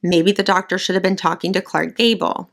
Maybe the doctor should have been talking to Clark Gable.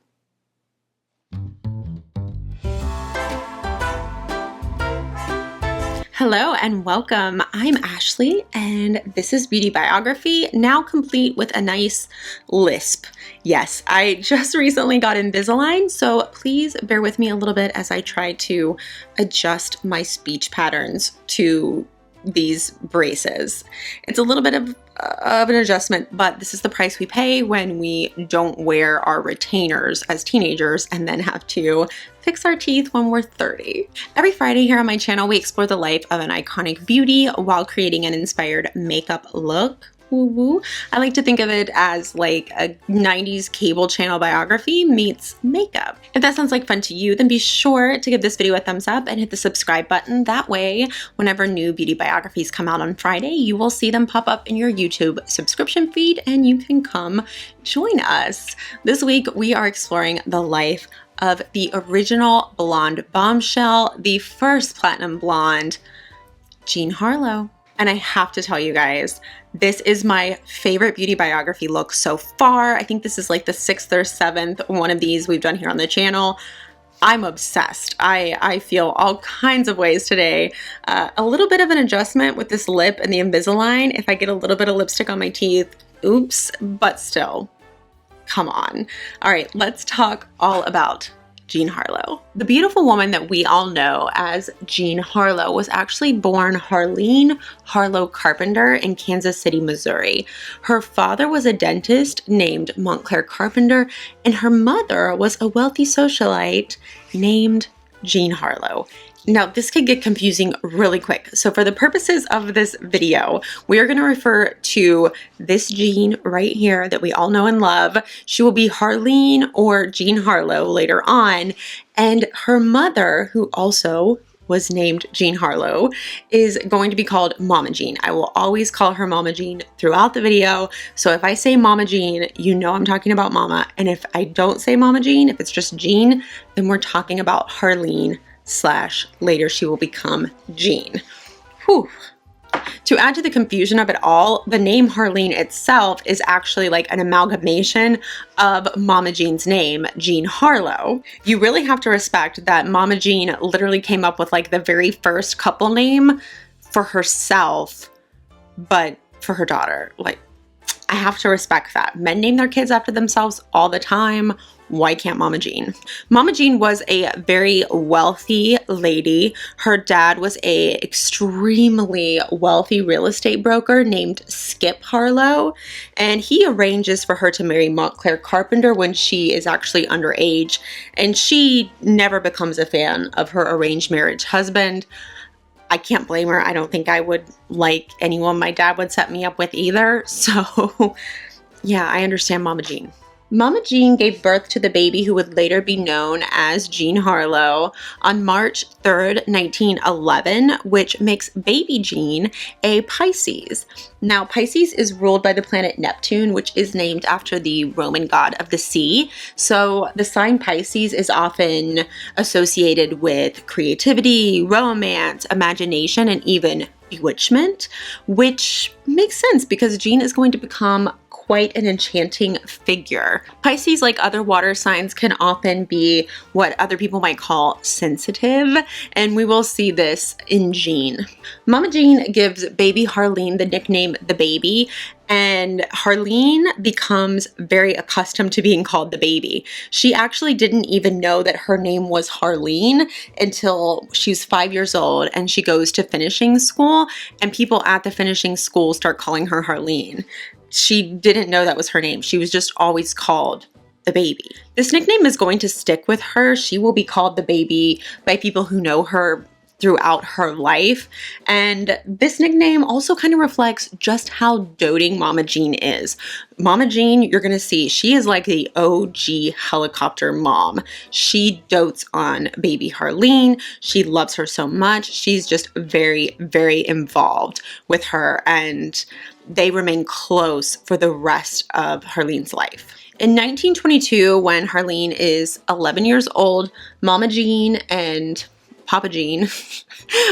Hello and welcome. I'm Ashley and this is Beauty Biography, now complete with a nice lisp. Yes, I just recently got Invisalign, so please bear with me a little bit as I try to adjust my speech patterns to these braces. It's a little bit of an adjustment, but this is the price we pay when we don't wear our retainers as teenagers and then have to fix our teeth when we're 30. Every Friday here on my channel, we explore the life of an iconic beauty while creating an inspired makeup look. Woo-woo. I like to think of it as like a 90s cable channel biography meets makeup. If that sounds like fun to you, then be sure to give this video a thumbs up and hit the subscribe button. That way, whenever new beauty biographies come out on Friday, you will see them pop up in your YouTube subscription feed and you can come join us. This week, we are exploring the life of the original blonde bombshell, the first platinum blonde, Jean Harlow. And I have to tell you guys, this is my favorite beauty biography look so far. I think this is like the 6th or 7th one of these we've done here on the channel. I'm obsessed. I feel all kinds of ways today. A little bit of an adjustment with this lip and the Invisalign. If I get a little bit of lipstick on my teeth, oops, but still, come on. All right, let's talk all about Jean Harlow. The beautiful woman that we all know as Jean Harlow was actually born Harlene Harlow Carpenter in Kansas City, Missouri. Her father was a dentist named Montclair Carpenter, and her mother was a wealthy socialite named Jean Harlow. Now, this could get confusing really quick. So for the purposes of this video, we are going to refer to this Jean right here that we all know and love. She will be Harlene or Jean Harlow later on. And her mother, who also was named Jean Harlow, is going to be called Mama Jean. I will always call her Mama Jean throughout the video. So if I say Mama Jean, you know I'm talking about Mama. And if I don't say Mama Jean, if it's just Jean, then we're talking about Harlene / later she will become Jean. Whew. To add to the confusion of it all, the name Harlene itself is actually like an amalgamation of Mama Jean's name, Jean Harlow. You really have to respect that Mama Jean literally came up with like the very first couple name for herself, but for her daughter. Like, I have to respect that. Men name their kids after themselves all the time. Why can't Mama Jean? Mama Jean was a very wealthy lady. Her dad was a extremely wealthy real estate broker named Skip Harlow, and he arranges for her to marry Montclair Carpenter when she is actually underage, and she never becomes a fan of her arranged marriage husband. I can't blame her. I don't think I would like anyone my dad would set me up with either. So yeah, I understand Mama Jean. Mama Jean gave birth to the baby who would later be known as Jean Harlow on March 3rd, 1911, which makes baby Jean a Pisces. Now, Pisces is ruled by the planet Neptune, which is named after the Roman god of the sea. So the sign Pisces is often associated with creativity, romance, imagination, and even bewitchment, which makes sense because Jean is going to become quite an enchanting figure. Pisces, like other water signs, can often be what other people might call sensitive, and we will see this in Jean. Mama Jean gives baby Harlene the nickname the baby, and Harlene becomes very accustomed to being called the baby. She actually didn't even know that her name was Harlene until she's 5 years old and she goes to finishing school, and people at the finishing school start calling her Harlene. She didn't know that was her name. She was just always called the baby. This nickname is going to stick with her. She will be called the baby by people who know her throughout her life. And this nickname also kind of reflects just how doting Mama Jean is. Mama Jean, you're going to see, she is like the OG helicopter mom. She dotes on baby Harlene. She loves her so much. She's just very, very involved with her, and they remain close for the rest of Harlene's life. In 1922, when Harlene is 11 years old, Mama Jean and Papa Jean,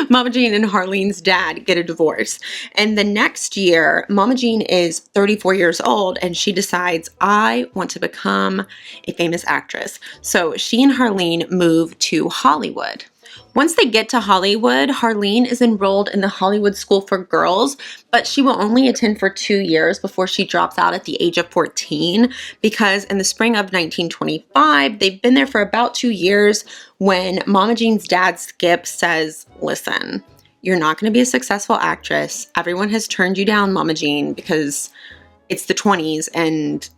Mama Jean and Harlene's dad get a divorce. And the next year, Mama Jean is 34 years old and she decides, I want to become a famous actress. So she and Harlene move to Hollywood. Once they get to Hollywood, Harlene is enrolled in the Hollywood School for Girls, but she will only attend for 2 years before she drops out at the age of 14, because in the spring of 1925, they've been there for about 2 years when Mama Jean's dad, Skip, says, listen, you're not going to be a successful actress. Everyone has turned you down, Mama Jean, because it's the 20s, and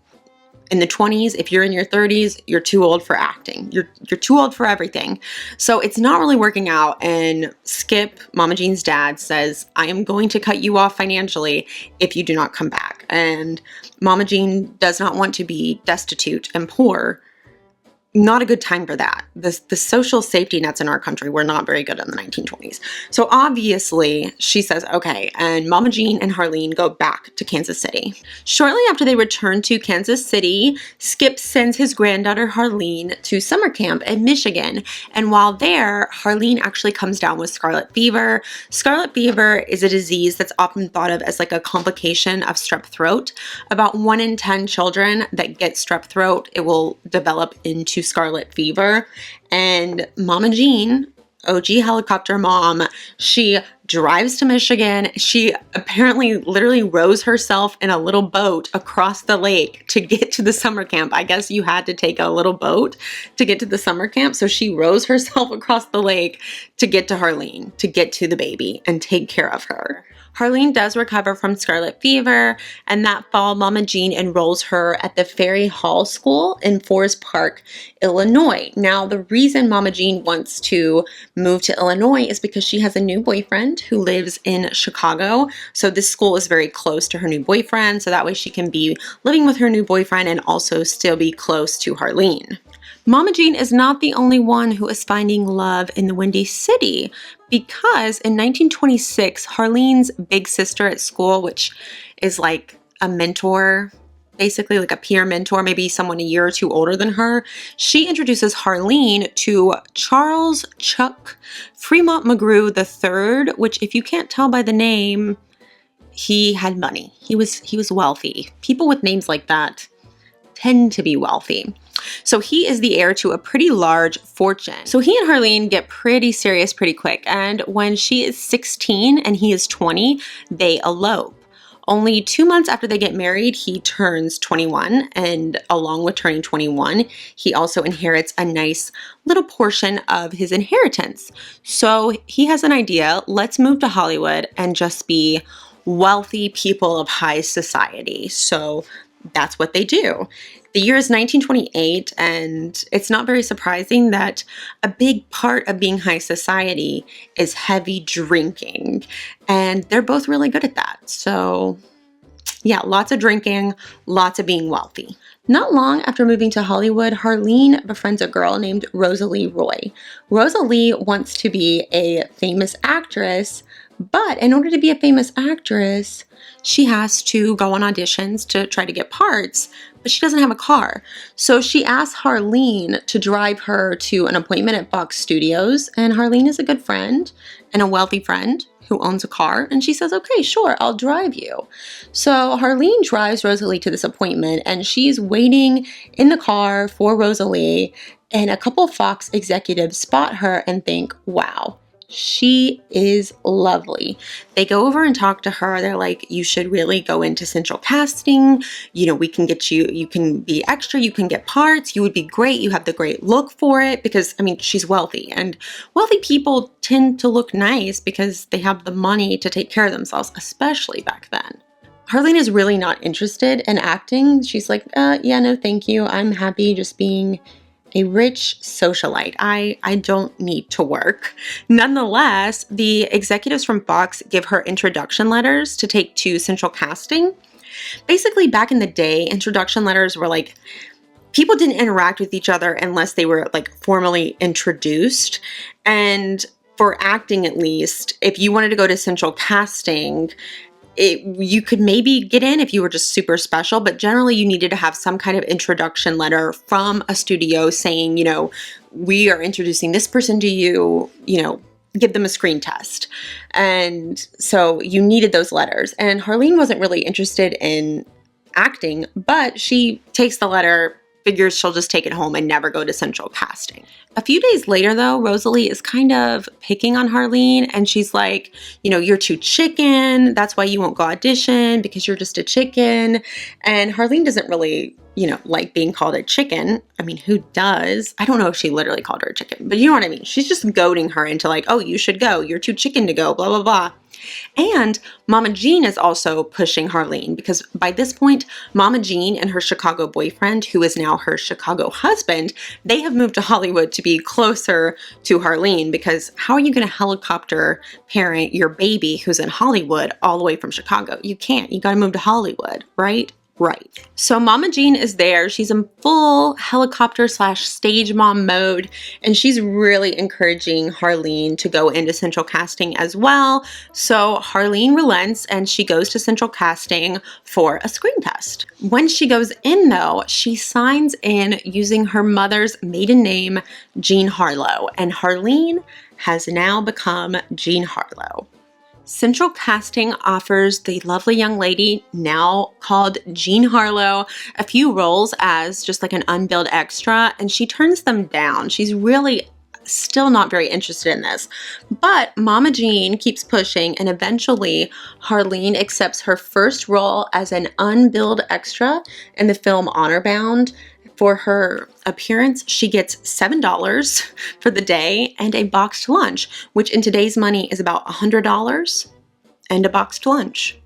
in the 20s, if you're in your 30s, you're too old for acting. You're too old for everything. So it's not really working out. And Skip, Mama Jean's dad, says, I am going to cut you off financially if you do not come back. And Mama Jean does not want to be destitute and poor. Not a good time for that. The social safety nets in our country were not very good in the 1920s. So obviously she says, okay, and Mama Jean and Harlene go back to Kansas City. Shortly after they return to Kansas City, Skip sends his granddaughter Harlene to summer camp in Michigan. And while there, Harlene actually comes down with scarlet fever. Scarlet fever is a disease that's often thought of as like a complication of strep throat. About 1 in 10 children that get strep throat, it will develop into scarlet fever. And Mama Jean, OG helicopter mom, she drives to Michigan. She apparently literally rows herself in a little boat across the lake to get to the summer camp. I guess you had to take a little boat to get to the summer camp. So she rows herself across the lake to get to Harlene, to get to the baby and take care of her. Harlene does recover from scarlet fever, and that fall, Mama Jean enrolls her at the Ferry Hall School in Forest Park, Illinois. Now, the reason Mama Jean wants to move to Illinois is because she has a new boyfriend who lives in Chicago. So this school is very close to her new boyfriend, so that way she can be living with her new boyfriend and also still be close to Harlene. Mama Jean is not the only one who is finding love in the Windy City, because in 1926, Harlene's big sister at school, which is like a mentor, basically like a peer mentor, maybe someone a year or two older than her, she introduces Harlene to Charles Chuck Fremont McGrew III, which, if you can't tell by the name, he had money. He was wealthy. People with names like that tend to be wealthy. So he is the heir to a pretty large fortune. So he and Harlene get pretty serious pretty quick. And when she is 16 and he is 20, they elope. Only 2 months after they get married, he turns 21. And along with turning 21, he also inherits a nice little portion of his inheritance. So he has an idea, let's move to Hollywood and just be wealthy people of high society. So that's what they do. The year is 1928, and it's not very surprising that a big part of being high society is heavy drinking, and they're both really good at that. So yeah, lots of drinking, lots of being wealthy. Not long after moving to Hollywood, Harlene befriends a girl named Rosalie Roy. Rosalie wants to be a famous actress, but in order to be a famous actress, she has to go on auditions to try to get parts, but she doesn't have a car. So she asks Harlene to drive her to an appointment at Fox Studios, and Harlene is a good friend and a wealthy friend who owns a car, and she says, okay, sure, I'll drive you. So Harlene drives Rosalie to this appointment, and she's waiting in the car for Rosalie, and a couple of Fox executives spot her and think, wow, she is lovely. They go over and talk to her. They're like, you should really go into central casting. You know, we can get you, you can be extra, you can get parts. You would be great. You have the great look for it, because, I mean, she's wealthy, and wealthy people tend to look nice because they have the money to take care of themselves, especially back then. Harlene is really not interested in acting. She's like, yeah, no, thank you. I'm happy just being a rich socialite. I don't need to work. Nonetheless, the executives from Fox give her introduction letters to take to central casting. Basically, back in the day, introduction letters were like, people didn't interact with each other unless they were like formally introduced. And for acting, at least, if you wanted to go to central casting, You could maybe get in if you were just super special, but generally you needed to have some kind of introduction letter from a studio saying, you know, we are introducing this person to you, you know, give them a screen test. And so you needed those letters. And Harleen wasn't really interested in acting, but she takes the letter, figures she'll just take it home and never go to central casting. A few days later, though, Rosalie is kind of picking on Harleen, and she's like, you know, you're too chicken. That's why you won't go audition, because you're just a chicken. And Harleen doesn't really, you know, like being called a chicken. I mean, who does? I don't know if she literally called her a chicken, but you know what I mean? She's just goading her into like, oh, you should go. You're too chicken to go, blah, blah, blah. And Mama Jean is also pushing Harleen, because by this point, Mama Jean and her Chicago boyfriend, who is now her Chicago husband, they have moved to Hollywood to be closer to Harleen, because how are you going to helicopter parent your baby who's in Hollywood all the way from Chicago? You can't. You got to move to Hollywood, right? Right. So Mama Jean is there. She's in full helicopter / stage mom mode, and she's really encouraging Harleen to go into central casting as well. So Harleen relents and she goes to central casting for a screen test. When she goes in, though, she signs in using her mother's maiden name, Jean Harlow, and Harleen has now become Jean Harlow. Central Casting offers the lovely young lady, now called Jean Harlow, a few roles as just like an unbilled extra, and she turns them down. She's really still not very interested in this. But Mama Jean keeps pushing, and eventually Harleen accepts her first role as an unbilled extra in the film Honor Bound. For her appearance, she gets $7 for the day and a boxed lunch, which in today's money is about $100 and a boxed lunch.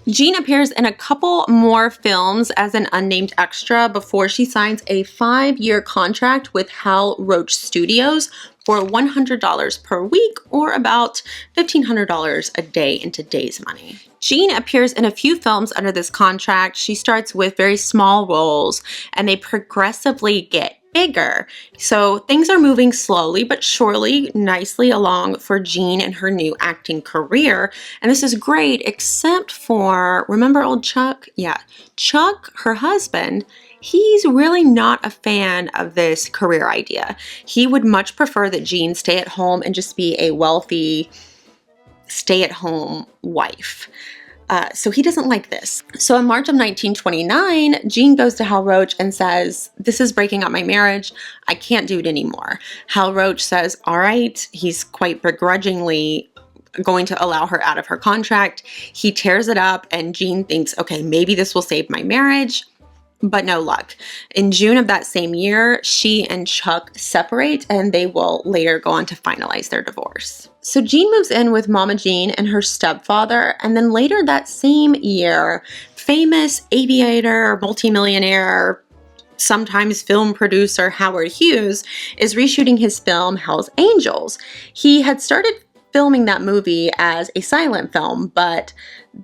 Jean appears in a couple more films as an unnamed extra before she signs a 5-year contract with Hal Roach Studios for $100 per week, or about $1,500 a day in today's money. Jean appears in a few films under this contract. She starts with very small roles, and they progressively get bigger. So things are moving slowly but surely, nicely along for Jean and her new acting career. And this is great, except for, remember old Chuck? Yeah, Chuck, her husband, he's really not a fan of this career idea. He would much prefer that Jean stay at home and just be a wealthy stay-at-home wife. So he doesn't like this. So in March of 1929, Jean goes to Hal Roach and says, this is breaking up my marriage. I can't do it anymore. Hal Roach says, all right. He's quite begrudgingly going to allow her out of her contract. He tears it up, and Jean thinks, okay, maybe this will save my marriage. But no luck. In June of that same year, she and Chuck separate, and they will later go on to finalize their divorce. So Jean moves in with Mama Jean and her stepfather, and then later that same year, famous aviator, multimillionaire, sometimes film producer Howard Hughes is reshooting his film Hell's Angels. He had started filming that movie as a silent film, but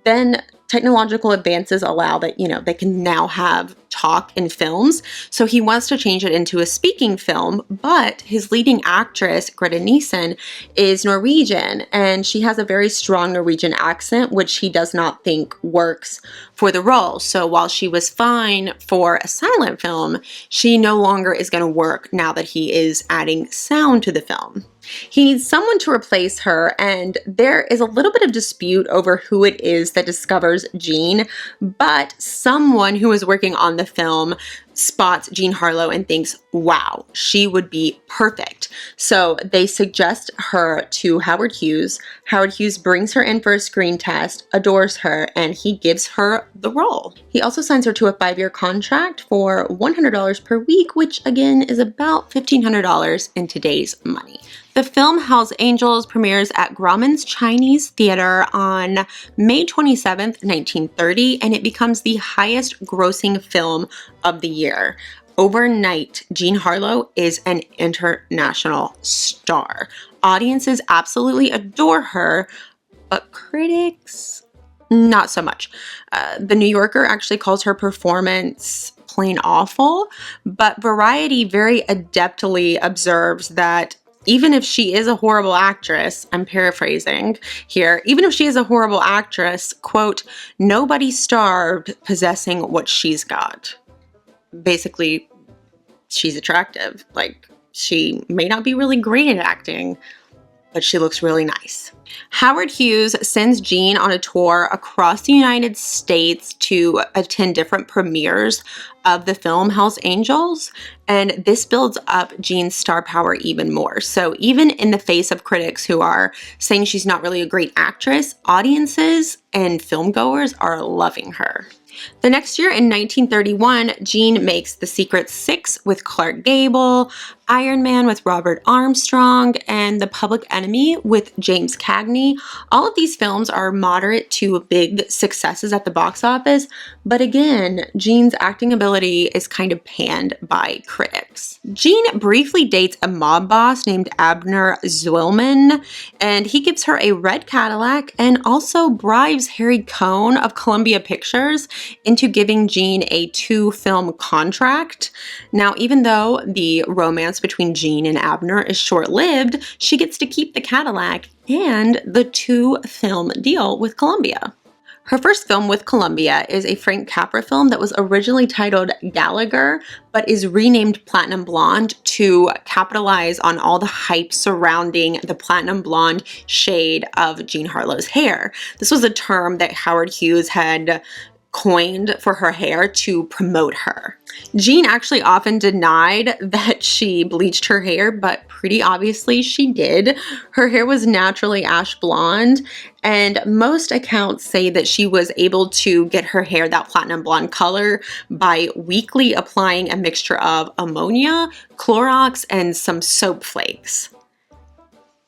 then technological advances allow that, you know, they can now have talk in films. So he wants to change it into a speaking film, but his leading actress, Greta Nielsen, is Norwegian, and she has a very strong Norwegian accent, which he does not think works for the role. So while she was fine for a silent film, she no longer is going to work now that he is adding sound to the film. He needs someone to replace her, and there is a little bit of dispute over who it is that discovers Jean, but someone who is working on the film spots Jean Harlow and thinks, wow, she would be perfect. So they suggest her to Howard Hughes. Howard Hughes brings her in for a screen test, adores her, and he gives her the role. He also signs her to a 5-year contract for $100 per week, which again is about $1,500 in today's money. The film Hell's Angels premieres at Grauman's Chinese Theater on May 27th, 1930, and it becomes the highest grossing film of the year. Overnight, Jean Harlow is an international star. Audiences absolutely adore her, but critics, not so much. The New Yorker actually calls her performance plain awful, but Variety very adeptly observes that even if she is a horrible actress, I'm paraphrasing here, even if she is a horrible actress, quote, nobody starved possessing what she's got. Basically, she's attractive. Like, she may not be really great at acting, but she looks really nice. Howard Hughes sends Jean on a tour across the United States to attend different premieres of the film Hell's Angels, and this builds up Jean's star power even more. So even in the face of critics who are saying she's not really a great actress, audiences and filmgoers are loving her. The next year in 1931, Jean makes The Secret Six with Clark Gable, Iron Man with Robert Armstrong, and The Public Enemy with James Cagney. All of these films are moderate to big successes at the box office, but again, Jean's acting ability is kind of panned by critics. Jean briefly dates a mob boss named Abner Zwillman, and he gives her a red Cadillac and also bribes Harry Cohn of Columbia Pictures into giving Jean a 2-film contract. Now, even though the romance between Jean and Abner is short-lived, she gets to keep the Cadillac and the 2-film deal with Columbia. Her first film with Columbia is a Frank Capra film that was originally titled Gallagher, but is renamed Platinum Blonde to capitalize on all the hype surrounding the platinum blonde shade of Jean Harlow's hair. This was a term that Howard Hughes had coined for her hair to promote her. Jean actually often denied that she bleached her hair, but pretty obviously she did. Her hair was naturally ash blonde, and most accounts say that she was able to get her hair that platinum blonde color by weekly applying a mixture of ammonia, Clorox, and some soap flakes.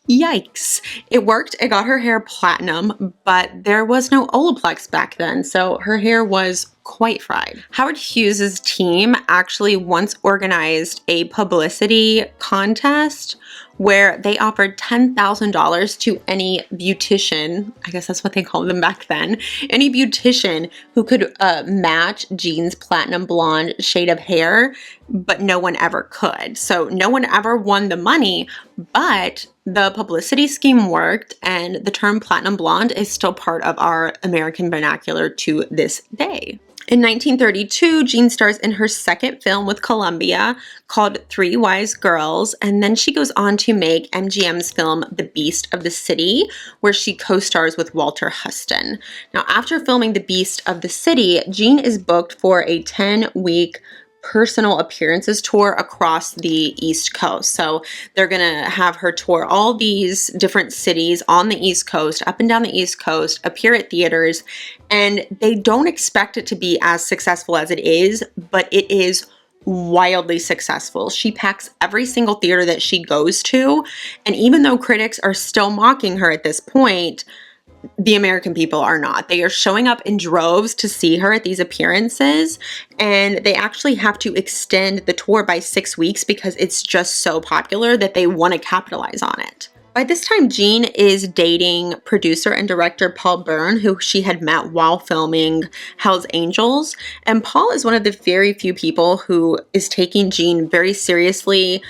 Yikes. It worked. It got her hair platinum, but there was no Olaplex back then, so her hair was quite fried. Howard Hughes' team actually once organized a publicity contest where they offered $10,000 to any beautician, I guess that's what they called them back then, any beautician who could match Jean's platinum blonde shade of hair, but no one ever could. So no one ever won the money, but the publicity scheme worked, and the term platinum blonde is still part of our American vernacular to this day. In 1932, Jean stars in her second film with Columbia called Three Wise Girls, and then she goes on to make MGM's film The Beast of the City, where she co-stars with Walter Huston. Now, after filming The Beast of the City, Jean is booked for a 10-week personal appearances tour across the East Coast. So they're gonna have her tour all these different cities on the East Coast, up and down the East Coast, appear at theaters, and they don't expect it to be as successful as it is, but it is wildly successful. She packs every single theater that she goes to, and even though critics are still mocking her at this point, the American people are not. They are showing up in droves to see her at these appearances, and they actually have to extend the tour by 6 weeks because it's just so popular that they want to capitalize on it. By this time, Jean is dating producer and director Paul Byrne, who she had met while filming Hell's Angels, and Paul is one of the very few people who is taking Jean very seriously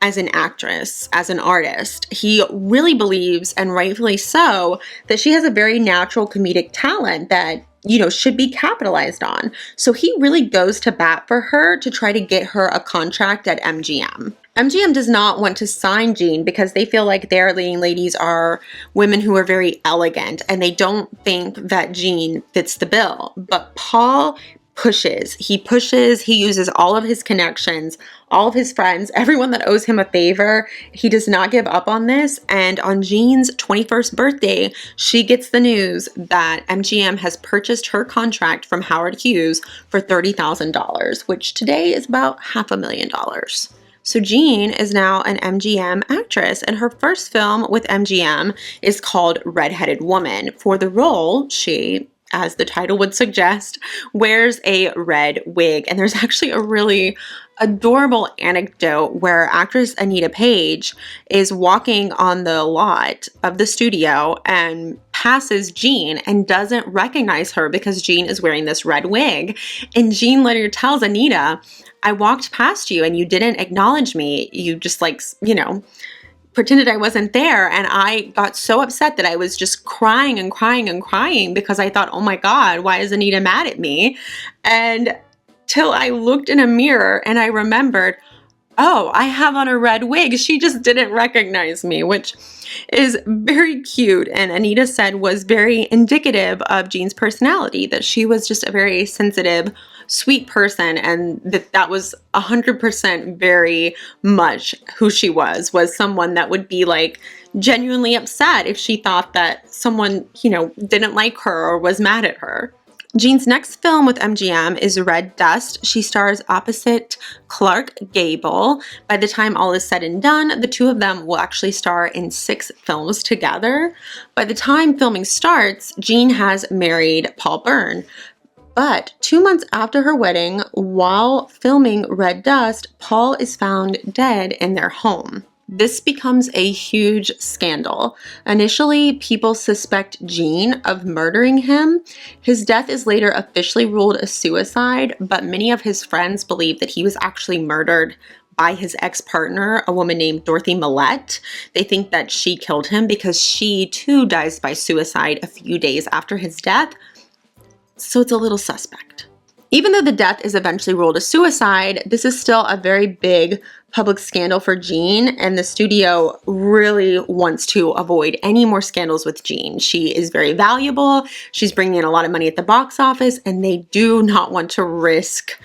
as an actress, as an artist. He really believes, and rightfully so, that she has a very natural comedic talent that, you know, should be capitalized on. So he really goes to bat for her to try to get her a contract at MGM. MGM does not want to sign Jean because they feel like their leading ladies are women who are very elegant, and they don't think that Jean fits the bill. But Paul pushes, he uses all of his connections, all of his friends, everyone that owes him a favor. He does not give up on this, and on Jean's 21st birthday, she gets the news that MGM has purchased her contract from Howard Hughes for $30,000, which today is about $500,000. So Jean is now an MGM actress, and her first film with MGM is called Red-Headed Woman. For the role, she, as the title would suggest, wears a red wig. And there's actually a really adorable anecdote where actress Anita Page is walking on the lot of the studio and passes Jean and doesn't recognize her because Jean is wearing this red wig. And Jean later tells Anita, "I walked past you and you didn't acknowledge me. You just, like, you know, pretended I wasn't there, and I got so upset that I was just crying and crying and crying because I thought, oh my God, why is Anita mad at me? And till I looked in a mirror and I remembered, oh, I have on a red wig. She just didn't recognize me, which is very cute. And Anita said was very indicative of Jean's personality, that she was just a very sensitive, sweet person, and that was 100% very much who she was someone that would be like genuinely upset if she thought that someone, didn't like her or was mad at her. Jean's next film with MGM is Red Dust. She stars opposite Clark Gable. By the time all is said and done, the two of them will actually star in 6 films together. By the time filming starts, Jean has married Paul Byrne. But 2 months after her wedding, while filming Red Dust, Paul is found dead in their home. This becomes a huge scandal. Initially, people suspect Jean of murdering him. His death is later officially ruled a suicide, but many of his friends believe that he was actually murdered by his ex-partner, a woman named Dorothy Millette. They think that she killed him because she too dies by suicide a few days after his death. So it's a little suspect. Even though the death is eventually ruled a suicide, this is still a very big public scandal for Jean, and the studio really wants to avoid any more scandals with Jean. She is very valuable, she's bringing in a lot of money at the box office, and they do not want to risk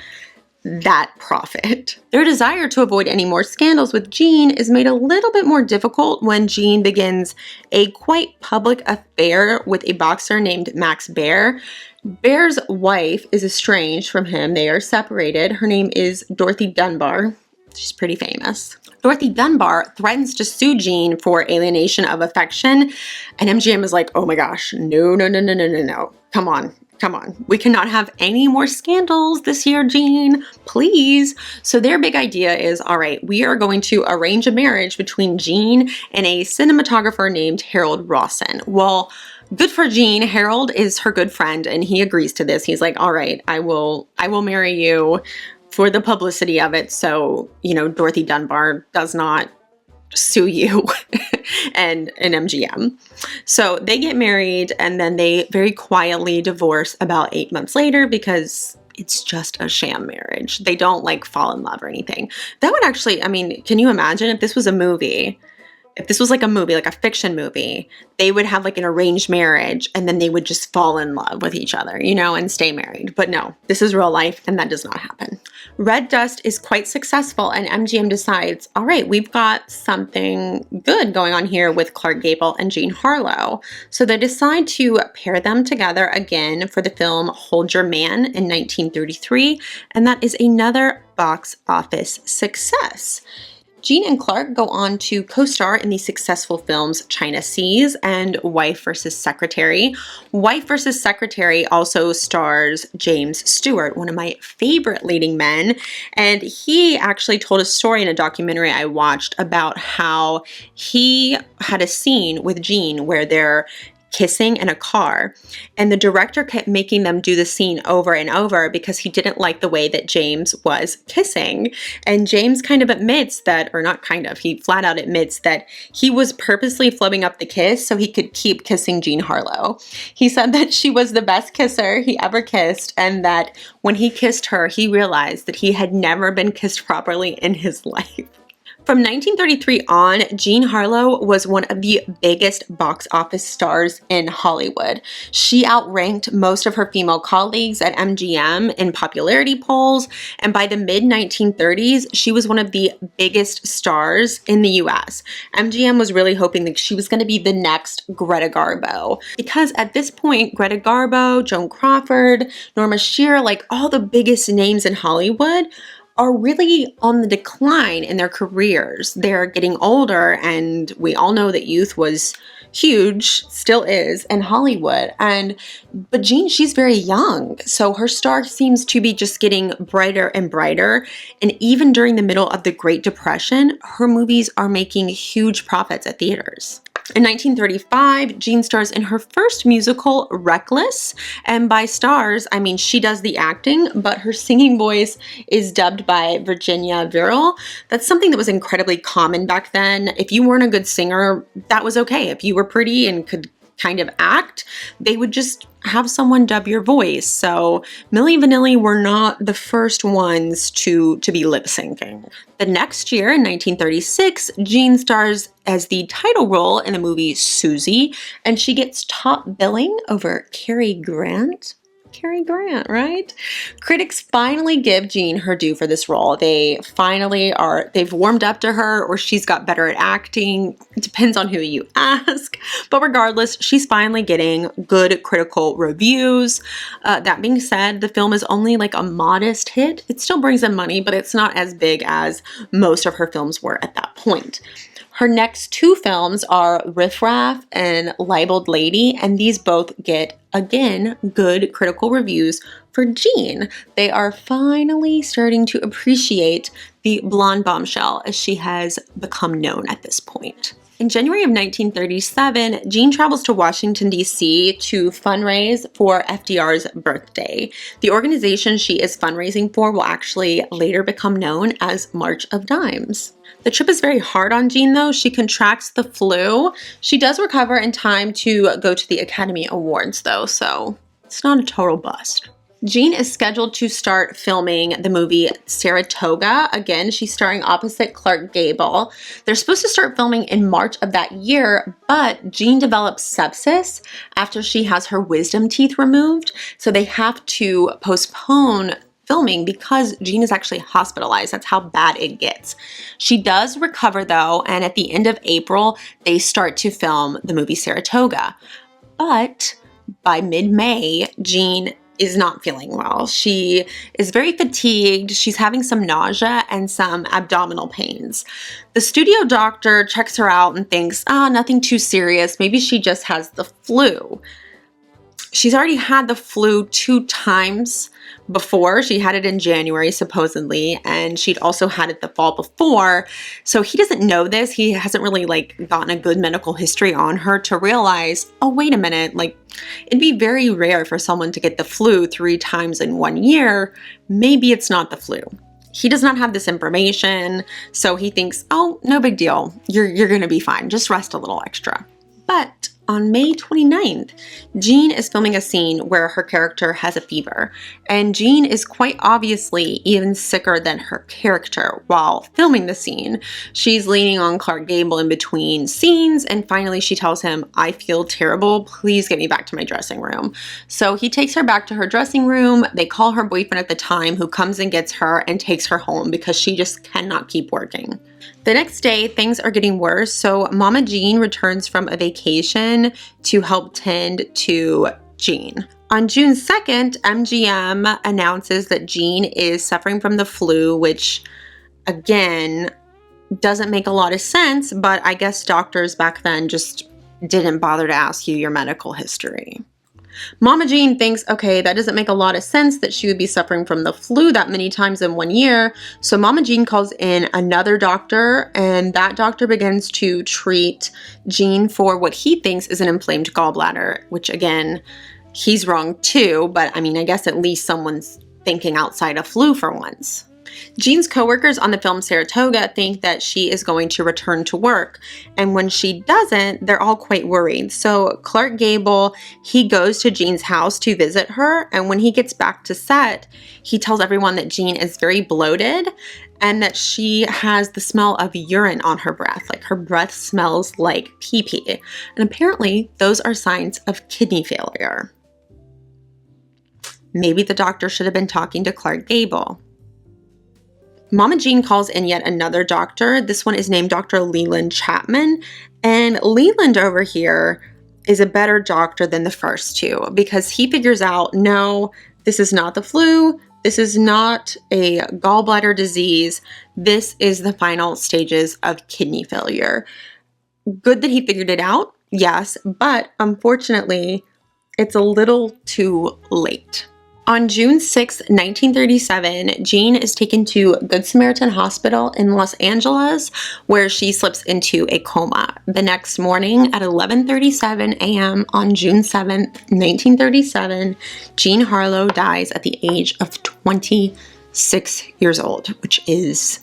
that profit. Their desire to avoid any more scandals with Jean is made a little bit more difficult when Jean begins a quite public affair with a boxer named Max Baer. Baer's wife is estranged from him. They are separated. Her name is Dorothy Dunbar. She's pretty famous. Dorothy Dunbar threatens to sue Jean for alienation of affection, and MGM is like, oh my gosh, no. Come on. We cannot have any more scandals this year, Jean, please. So their big idea is, all right, we are going to arrange a marriage between Jean and a cinematographer named Harold Rawson. Well, good for Jean. Harold is her good friend, and he agrees to this. He's like, all right, I will marry you for the publicity of it, so, Dorothy Dunbar does not sue you and an MGM. So they get married, and then they very quietly divorce about 8 months later because it's just a sham marriage. They don't fall in love or anything. That would actually, can you imagine if this was a movie? If this was like a movie, like a fiction movie, they would have an arranged marriage, and then they would just fall in love with each other, and stay married. But no, this is real life, and that does not happen. Red Dust is quite successful, and MGM decides, all right, we've got something good going on here with Clark Gable and Jean Harlow. So they decide to pair them together again for the film Hold Your Man in 1933, and that is another box office success. Jean and Clark go on to co-star in the successful films China Seas and Wife vs. Secretary. Wife vs. Secretary also stars James Stewart, one of my favorite leading men, and he actually told a story in a documentary I watched about how he had a scene with Jean where they're kissing in a car, and the director kept making them do the scene over and over because he didn't like the way that James was kissing. And James kind of admits that, or not kind of, he flat out admits that he was purposely flubbing up the kiss so he could keep kissing Jean Harlow. He said that she was the best kisser he ever kissed, and that when he kissed her, he realized that he had never been kissed properly in his life. From 1933 on, Jean Harlow was one of the biggest box office stars in Hollywood. She outranked most of her female colleagues at MGM in popularity polls, and by the mid-1930s, she was one of the biggest stars in the US. MGM was really hoping that she was going to be the next Greta Garbo, because at this point, Greta Garbo, Joan Crawford, Norma Shearer, all the biggest names in Hollywood are really on the decline in their careers. They're getting older, and we all know that youth was huge, still is, in Hollywood. But Jean, she's very young, so her star seems to be just getting brighter and brighter. And even during the middle of the Great Depression, her movies are making huge profits at theaters. In 1935, Jean stars in her first musical, Reckless, and by stars, I mean she does the acting, but her singing voice is dubbed by Virginia Virile. That's something that was incredibly common back then. If you weren't a good singer, that was okay. If you were pretty and could kind of act, they would just have someone dub your voice. So Milli Vanilli were not the first ones to be lip syncing. The next year, in 1936, Jean stars as the title role in the movie Susie, and she gets top billing over Cary Grant. Cary Grant, right? Critics finally give Jean her due for this role. They've warmed up to her, or she's got better at acting. It depends on who you ask. But regardless, she's finally getting good critical reviews. That being said, the film is only like a modest hit. It still brings in money, but it's not as big as most of her films were at that point. Her next two films are Riff Raff and Libeled Lady, and these both get, again, good critical reviews for Jean. They are finally starting to appreciate the blonde bombshell as she has become known at this point. In January of 1937, Jean travels to Washington, D.C. to fundraise for FDR's birthday. The organization she is fundraising for will actually later become known as March of Dimes. The trip is very hard on Jean, though. She contracts the flu. She does recover in time to go to the Academy Awards, though, so it's not a total bust. Jean is scheduled to start filming the movie Saratoga. Again, she's starring opposite Clark Gable. They're supposed to start filming in March of that year, but Jean develops sepsis after she has her wisdom teeth removed, so they have to postpone filming because Jean is actually hospitalized. That's how bad it gets. She does recover though, and at the end of April, they start to film the movie Saratoga. But by mid-May, Jean is not feeling well. She is very fatigued. She's having some nausea and some abdominal pains. The studio doctor checks her out and thinks, nothing too serious. Maybe she just has the flu. She's already had the flu 2 times before. She had it in January, supposedly, and she'd also had it the fall before. So he doesn't know this. He hasn't really gotten a good medical history on her to realize, oh, wait a minute, it'd be very rare for someone to get the flu 3 times in 1 year. Maybe it's not the flu. He does not have this information, so he thinks, oh, no big deal. You're gonna be fine. Just rest a little extra. But on May 29th, Jean is filming a scene where her character has a fever, and Jean is quite obviously even sicker than her character while filming the scene. She's leaning on Clark Gable in between scenes, and finally she tells him, I feel terrible, please get me back to my dressing room. So he takes her back to her dressing room. They call her boyfriend at the time, who comes and gets her and takes her home because she just cannot keep working. The next day, things are getting worse, so Mama Jean returns from a vacation to help tend to Jean. On June 2nd, MGM announces that Jean is suffering from the flu, which, again, doesn't make a lot of sense, but I guess doctors back then just didn't bother to ask you your medical history. Mama Jean thinks, okay, that doesn't make a lot of sense that she would be suffering from the flu that many times in 1 year. So Mama Jean calls in another doctor, and that doctor begins to treat Jean for what he thinks is an inflamed gallbladder, which again, he's wrong too, but I mean, I guess at least someone's thinking outside of flu for once. Jean's coworkers on the film Saratoga think that she is going to return to work, and when she doesn't, they're all quite worried. So Clark Gable, he goes to Jean's house to visit her, and when he gets back to set, he tells everyone that Jean is very bloated and that she has the smell of urine on her breath, like her breath smells like pee-pee. And apparently those are signs of kidney failure. Maybe the doctor should have been talking to Clark Gable. Mama Jean calls in yet another doctor. This one is named Dr. Leland Chapman. And Leland over here is a better doctor than the first two because he figures out, no, this is not the flu. This is not a gallbladder disease. This is the final stages of kidney failure. Good that he figured it out, yes, but unfortunately, it's a little too late. On June 6, 1937, Jean is taken to Good Samaritan Hospital in Los Angeles, where she slips into a coma. The next morning at 11:37 a.m. on June 7, 1937, Jean Harlow dies at the age of 26 years old, which is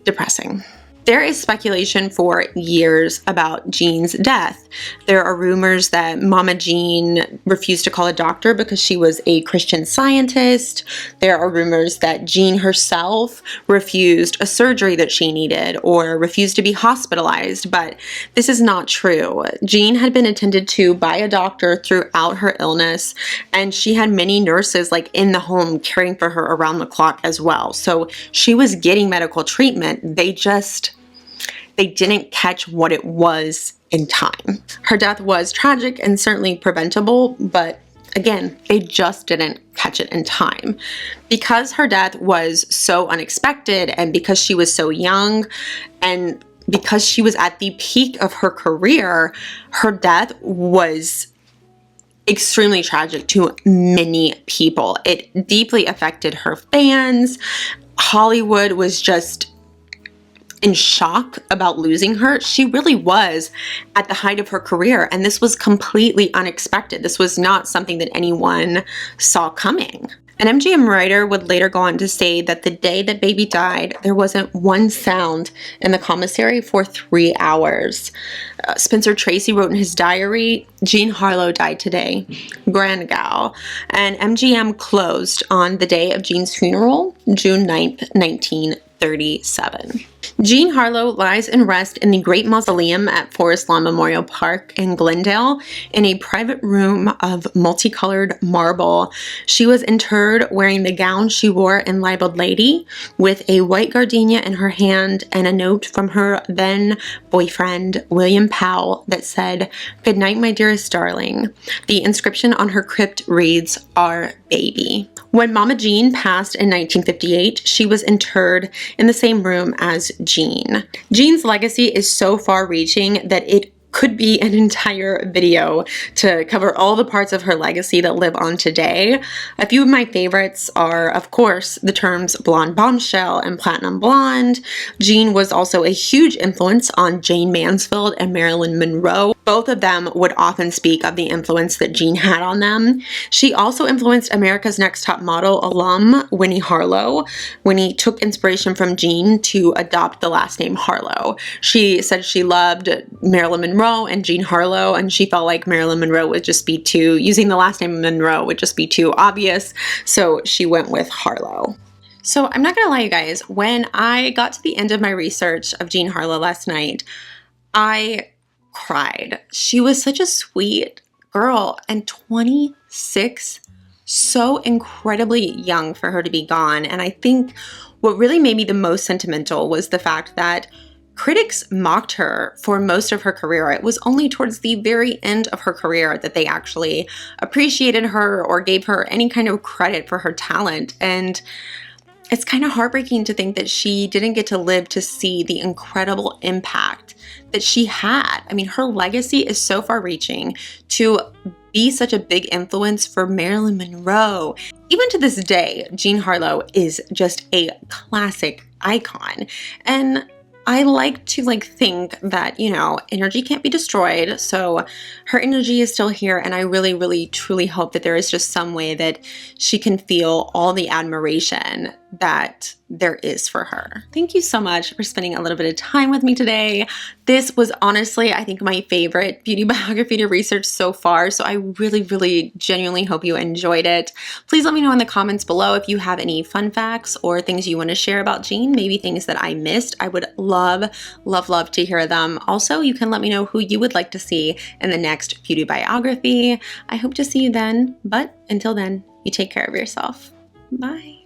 depressing. There is speculation for years about Jean's death. There are rumors that Mama Jean refused to call a doctor because she was a Christian Scientist. There are rumors that Jean herself refused a surgery that she needed or refused to be hospitalized, but this is not true. Jean had been attended to by a doctor throughout her illness, and she had many nurses like in the home caring for her around the clock as well. So she was getting medical treatment. They didn't catch what it was in time. Her death was tragic and certainly preventable, but again, they just didn't catch it in time. Because her death was so unexpected and because she was so young and because she was at the peak of her career, her death was extremely tragic to many people. It deeply affected her fans. Hollywood was just in shock about losing her. She really was at the height of her career, and this was completely unexpected. This was not something that anyone saw coming. An MGM writer would later go on to say that the day that baby died, there wasn't one sound in the commissary for 3 hours. Spencer Tracy wrote in his diary, Jean Harlow died today. Grand gal. And MGM closed on the day of Jean's funeral, June 9th, 1937. Jean Harlow lies in rest in the Great Mausoleum at Forest Lawn Memorial Park in Glendale in a private room of multicolored marble. She was interred wearing the gown she wore in Libeled Lady, with a white gardenia in her hand and a note from her then boyfriend, William Powell, that said, "Good night, my dearest darling." The inscription on her crypt reads, "Our baby." When Mama Jean passed in 1958, she was interred in the same room as Jean. Jean's legacy is so far-reaching that it could be an entire video to cover all the parts of her legacy that live on today. A few of my favorites are, of course, the terms blonde bombshell and platinum blonde. Jean was also a huge influence on Jane Mansfield and Marilyn Monroe. Both of them would often speak of the influence that Jean had on them. She also influenced America's Next Top Model alum Winnie Harlow. Winnie took inspiration from Jean to adopt the last name Harlow. She said she loved Marilyn Monroe and Jean Harlow, and she felt like Marilyn Monroe would just be too, using the last name Monroe would just be too obvious, so she went with Harlow. So I'm not gonna lie, you guys, when I got to the end of my research of Jean Harlow last night, I cried. She was such a sweet girl, and 26, so incredibly young for her to be gone. And I think what really made me the most sentimental was the fact that critics mocked her for most of her career. It was only towards the very end of her career that they actually appreciated her or gave her any kind of credit for her talent. And it's kind of heartbreaking to think that she didn't get to live to see the incredible impact that she had. I mean, her legacy is so far-reaching to be such a big influence for Marilyn Monroe. Even to this day, Jean Harlow is just a classic icon. And I like to think that, you know, energy can't be destroyed. So her energy is still here. And I really, really, truly hope that there is just some way that she can feel all the admiration that there is for her. Thank you so much for spending a little bit of time with me today. This was honestly, I think, my favorite beauty biography to research so far. So I really, really genuinely hope you enjoyed it. Please let me know in the comments below if you have any fun facts or things you want to share about Jean, maybe things that I missed. I would love, love, love to hear them. Also, you can let me know who you would like to see in the next beauty biography. I hope to see you then, but until then, you take care of yourself. Bye.